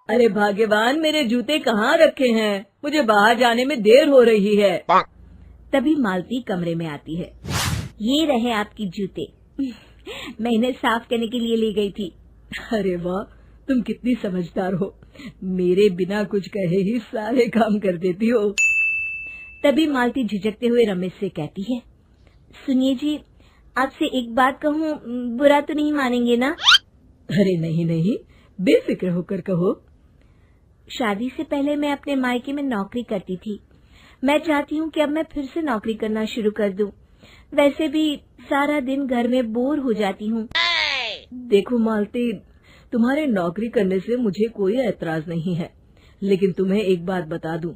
अरे भाग्यवान, मेरे जूते कहाँ रखे हैं? मुझे बाहर जाने में देर हो रही है। तभी मालती कमरे में आती है। ये रहे आपकी जूते। मैं इन्हें साफ करने के लिए ले गई थी। अरे वाह, तुम कितनी समझदार हो। मेरे बिना कुछ कहे ही सारे काम कर देती हो। तभी मालती झिझकते हुए रमेश से कहती है, सुनिए जी, आपसे एक बात कहूँ, बुरा तो नहीं मानेंगे ना? अरे नहीं नहीं, बेफिक्र होकर कहो। शादी से पहले मैं अपने मायके में नौकरी करती थी। मैं चाहती हूँ कि अब मैं फिर से नौकरी करना शुरू कर दूं। वैसे भी सारा दिन घर में बोर हो जाती हूँ। देखो मालती, तुम्हारे नौकरी करने से मुझे कोई ऐतराज नहीं है, लेकिन तुम्हें एक बात बता दूं,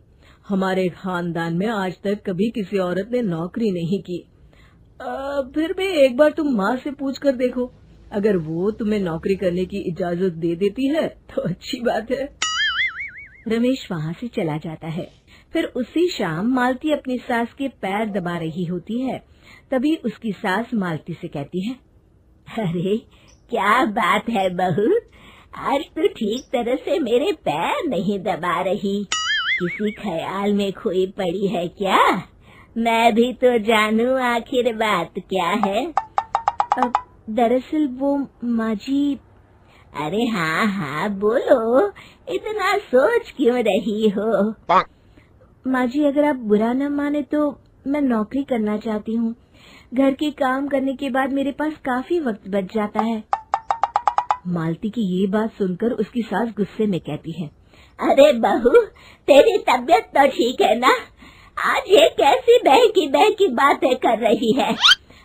हमारे खानदान में आज तक कभी किसी औरत ने नौकरी नहीं की। फिर भी एक बार तुम माँ से पूछ कर देखो, अगर वो तुम्हें नौकरी करने की इजाजत दे देती है तो अच्छी बात है। रमेश वहाँ से चला जाता है। फिर उसी शाम मालती अपनी सास के पैर दबा रही होती है। तभी उसकी सास मालती से कहती है, अरे क्या बात है बहू, आज तो ठीक तरह से मेरे पैर नहीं दबा रही। किसी ख्याल में खोई पड़ी है क्या? मैं भी तो जानूं आखिर बात क्या है। अब दरअसल वो माँ जी। अरे हाँ हाँ बोलो, इतना सोच क्यों रही हो? माँ जी, अगर आप बुरा न माने तो मैं नौकरी करना चाहती हूँ। घर के काम करने के बाद मेरे पास काफी वक्त बच जाता है। मालती की ये बात सुनकर उसकी सास गुस्से में कहती है, अरे बहू, तेरी तबीयत तो ठीक है ना? आज ये कैसी बहकी बातें कर रही है?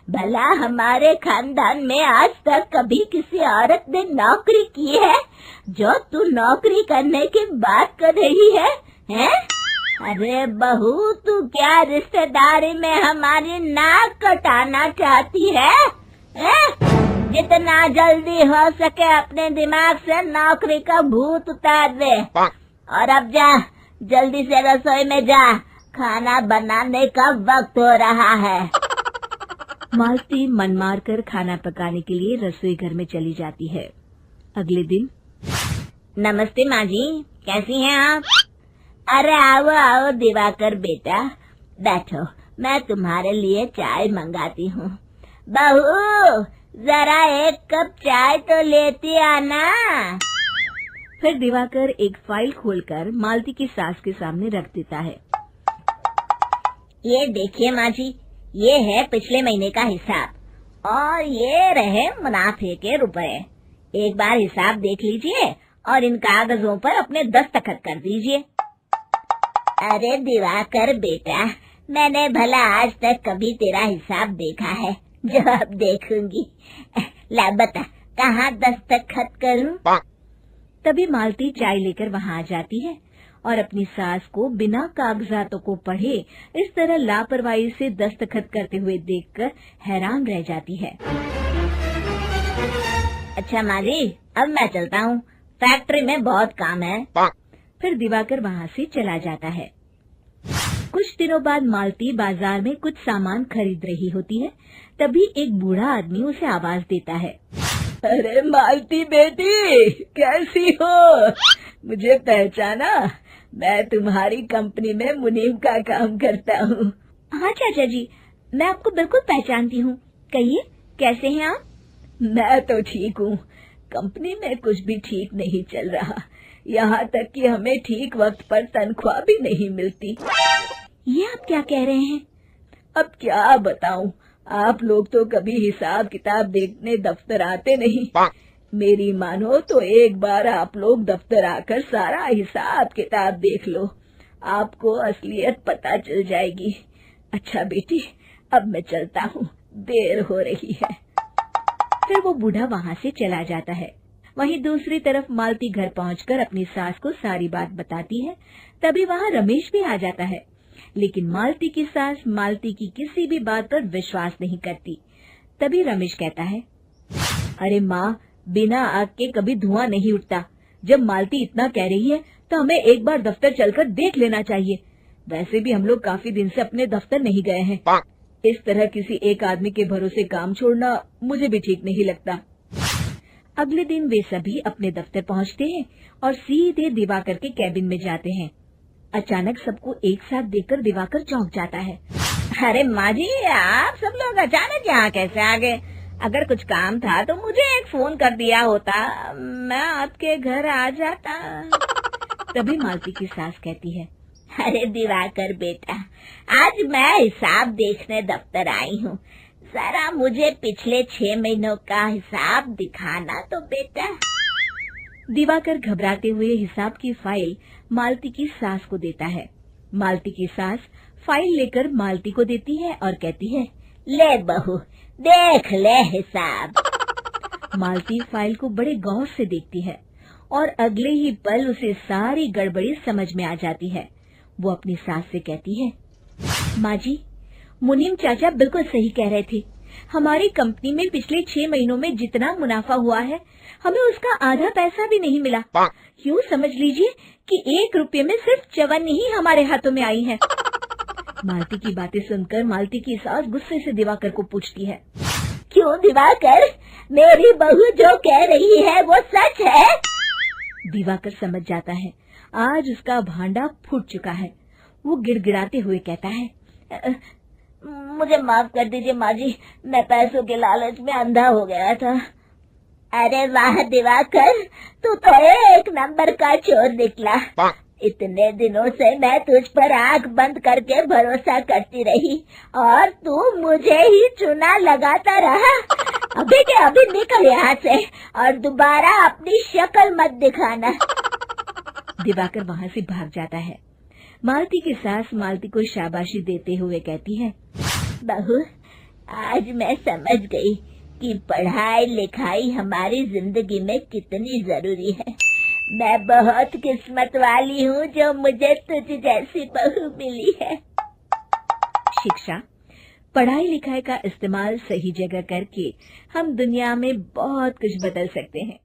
भला हमारे खानदान में आज तक कभी किसी औरत ने नौकरी की है जो तू नौकरी करने की बात कर रही है, हैं? अरे बहू, तू क्या रिश्तेदारी में हमारी नाक कटाना चाहती है? जितना जल्दी हो सके अपने दिमाग से नौकरी का भूत उतार दे, और अब जा, जल्दी से रसोई में जा, खाना बनाने का वक्त हो रहा है। मालती मन मार कर खाना पकाने के लिए रसोई घर में चली जाती है। अगले दिन, नमस्ते माँ जी, कैसी हैं आप? अरे आओ आओ दिवाकर बेटा, बैठो, मैं तुम्हारे लिए चाय मंगाती हूँ। बहू, जरा एक कप चाय तो लेती आना। फिर दिवाकर एक फाइल खोलकर मालती की सास के सामने रख देता है। ये देखिए माँ जी, ये है पिछले महीने का हिसाब और ये रहे मुनाफे के रुपए। एक बार हिसाब देख लीजिए और इन कागजों पर अपने दस्तखत कर दीजिए। अरे दिवाकर बेटा, मैंने भला आज तक कभी तेरा हिसाब देखा है जो अब देखूंगी? ला बता, कहाँ दस्तखत करूं? तभी मालती चाय लेकर वहाँ आ जाती है और अपनी सास को बिना कागजातों को पढ़े इस तरह लापरवाही से दस्तखत करते हुए देखकर हैरान रह जाती है। अच्छा माँ जी, अब मैं चलता हूँ, फैक्ट्री में बहुत काम है। फिर दिवाकर वहाँ से चला जाता है। कुछ दिनों बाद मालती बाजार में कुछ सामान खरीद रही होती है। तभी एक बूढ़ा आदमी उसे आवाज देता है, अरे मालती बेटी, कैसी हो? मुझे पहचाना? मैं तुम्हारी कंपनी में मुनीम का काम करता हूँ। हाँ चाचा जी, मैं आपको बिल्कुल पहचानती हूँ। कहिए, कैसे हैं आप? मैं तो ठीक हूँ। कंपनी में कुछ भी ठीक नहीं चल रहा, यहाँ तक कि हमें ठीक वक्त पर तनख्वाह भी नहीं मिलती। ये आप क्या कह रहे हैं? अब क्या बताऊँ, आप लोग तो कभी हिसाब किताब देखने दफ्तर आते नहीं। मेरी मानो तो एक बार आप लोग दफ्तर आकर सारा हिसाब किताब देख लो, आपको असलियत पता चल जाएगी। अच्छा बेटी, अब मैं चलता हूँ, देर हो रही है। फिर वो बूढ़ा वहाँ से चला जाता है। वहीं दूसरी तरफ मालती घर पहुंचकर अपनी सास को सारी बात बताती है। तभी वहाँ रमेश भी आ जाता है, लेकिन मालती की सास मालती की किसी भी बात पर विश्वास नहीं करती। तभी रमेश कहता है, अरे माँ, बिना आग के कभी धुआं नहीं उठता। जब मालती इतना कह रही है तो हमें एक बार दफ्तर चलकर देख लेना चाहिए। वैसे भी हम लोग काफी दिन से अपने दफ्तर नहीं गए हैं। इस तरह किसी एक आदमी के भरोसे काम छोड़ना मुझे भी ठीक नहीं लगता। अगले दिन वे सभी अपने दफ्तर पहुंचते हैं और सीधे दिवाकर के कैबिन में जाते हैं। अचानक सबको एक साथ देखकर दिवाकर चौंक जाता है। अरे माँ जी, आप सब लोग अचानक यहाँ कैसे आ गए? अगर कुछ काम था तो मुझे एक फोन कर दिया होता, मैं आपके घर आ जाता। तभी मालती की सास कहती है, अरे दिवाकर बेटा, आज मैं हिसाब देखने दफ्तर आई हूँ, जरा मुझे पिछले 6 महीनों का हिसाब दिखाना तो बेटा। दिवाकर घबराते हुए हिसाब की फाइल मालती की सास को देता है। मालती की सास फाइल लेकर मालती को देती है और कहती है, ले बहू, देख ले हिसाब। मालती फाइल को बड़े गौर से देखती है और अगले ही पल उसे सारी गड़बड़ी समझ में आ जाती है। वो अपनी सास से कहती है, माँ जी, मुनीम चाचा बिल्कुल सही कह रहे थे। हमारी कंपनी में पिछले 6 महीनों में जितना मुनाफा हुआ है, हमें उसका आधा पैसा भी नहीं मिला। यूँ समझ लीजिए कि 1 रुपये में सिर्फ चवन्नी ही हमारे हाथों में आई है। मालती की बातें सुनकर मालती की सास गुस्से से दिवाकर को पूछती है, क्यों दिवाकर, मेरी बहू जो कह रही है वो सच है? दिवाकर समझ जाता है आज उसका भांडा फूट चुका है। वो गिड़गिड़ाते हुए कहता है, मुझे माफ कर दीजिए माँ जी, मैं पैसों के लालच में अंधा हो गया था। अरे वाह दिवाकर, तू तो एक नंबर का चोर निकला। इतने दिनों से मैं तुझ पर आंख बंद करके भरोसा करती रही और तू मुझे ही चुना लगाता रहा। अभी के अभी निकल यहाँ से और दोबारा अपनी शक्ल मत दिखाना। दिवाकर वहाँ से भाग जाता है। मालती की सास मालती को शाबाशी देते हुए कहती है, बहू, आज मैं समझ गई कि पढ़ाई लिखाई हमारी जिंदगी में कितनी जरूरी है। मैं बहुत किस्मत वाली हूँ जो मुझे तुझ जैसी बहू मिली है। शिक्षा, पढ़ाई लिखाई का इस्तेमाल सही जगह करके हम दुनिया में बहुत कुछ बदल सकते हैं।